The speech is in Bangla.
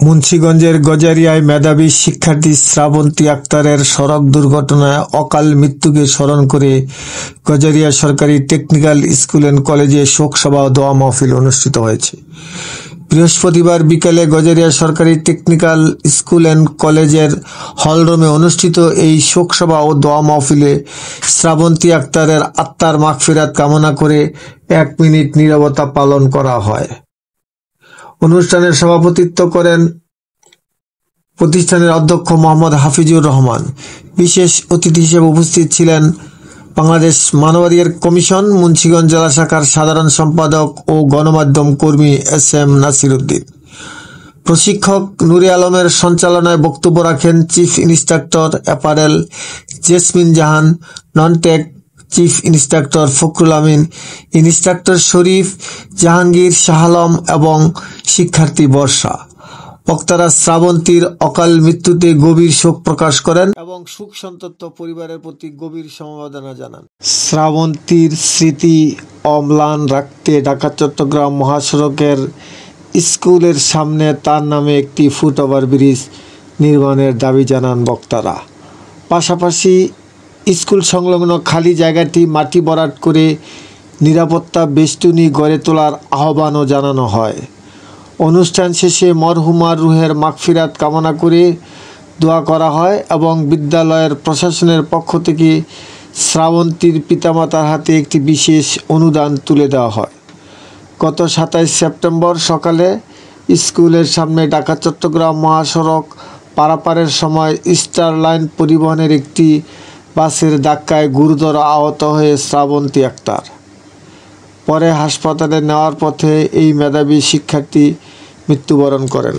মুন্সিগঞ্জের গজারিয়ায় মেধাবী শিক্ষার্থী শ্রাবন্তী আক্তারের সড়ক দুর্ঘটনায় অকাল মৃত্যুকে স্মরণ করে গজারিয়া সরকারি টেকনিক্যাল স্কুল অ্যান্ড কলেজে শোকসভা ও দোয়া মাহফিল অনুষ্ঠিত হয়েছে। বৃহস্পতিবার বিকেলে গজারিয়া সরকারি টেকনিক্যাল স্কুল অ্যান্ড কলেজের হলরুমে অনুষ্ঠিত এই শোকসভা ও দোয়া মাহফিলে শ্রাবন্তী আক্তারের আত্মার মাগফিরাত কামনা করে 1 মিনিট নীরবতা পালন করা হয়। অনুষ্ঠানের সভাপতিত্ব করেন প্রতিষ্ঠানের অধ্যক্ষ মোহাম্মদ হাফিজুর রহমান। বিশেষ অতিথি হিসেবে উপস্থিত ছিলেন বাংলাদেশ মানবাধিকার কমিশন মুন্সিগঞ্জ জেলা শাখার সাধারণ সম্পাদক ও গণমাধ্যম কর্মী SM নাসির উদ্দিন। প্রশিক্ষক নুরে আলমের সঞ্চালনায় বক্তব্য রাখেন চিফ ইন্সট্রাক্টর অ্যাপারেল জেসমিন জাহান, নন-টেক চিফ ইন্সট্রাক্টর ফখরুল আমিন, ইন্সট্রাক্টর শরীফ, জাহাঙ্গীর, শাহ আলম এবং শিক্ষার্থী বর্ষা। বক্তারা শ্রাবন্তীর অকাল মৃত্যুতে গভীর শোক প্রকাশ করেন এবং শোক সন্তপ্ত পরিবারের প্রতি গভীর সমবেদনা জানান। শ্রাবন্তীর স্মৃতি অম্লান রাখতে ঢাকা চট্টগ্রাম মহাসড়কের স্কুলের সামনে তার নামে একটি ফুটওভার ব্রিজ নির্মাণের দাবি জানান বক্তারা। পাশাপাশি স্কুল সংলগ্ন খালি জায়গাটি মাটি ভরাট করে নিরাপত্তা বেষ্টনী গড়ে তোলার আহ্বানও জানানো হয়। অনুষ্ঠান শেষে মরহুমার রুহের মাগফিরাত কামনা করে দোয়া করা হয় এবং বিদ্যালয়ের প্রশাসনের পক্ষ থেকে শ্রাবন্তীর পিতামাতার হাতে একটি বিশেষ অনুদান তুলে দেওয়া হয়। গত 27 সেপ্টেম্বর সকালে স্কুলের সামনে ঢাকা চট্টগ্রাম মহাসড়ক পারাপারের সময় স্টার লাইন পরিবহনের একটি বাসের ধাক্কায় গুরুতর আহত হয়ে শ্রাবন্তী আক্তার। পরে হাসপাতালে নেওয়ার পথে এই মেধাবী শিক্ষার্থী মৃত্যুবরণ করেন।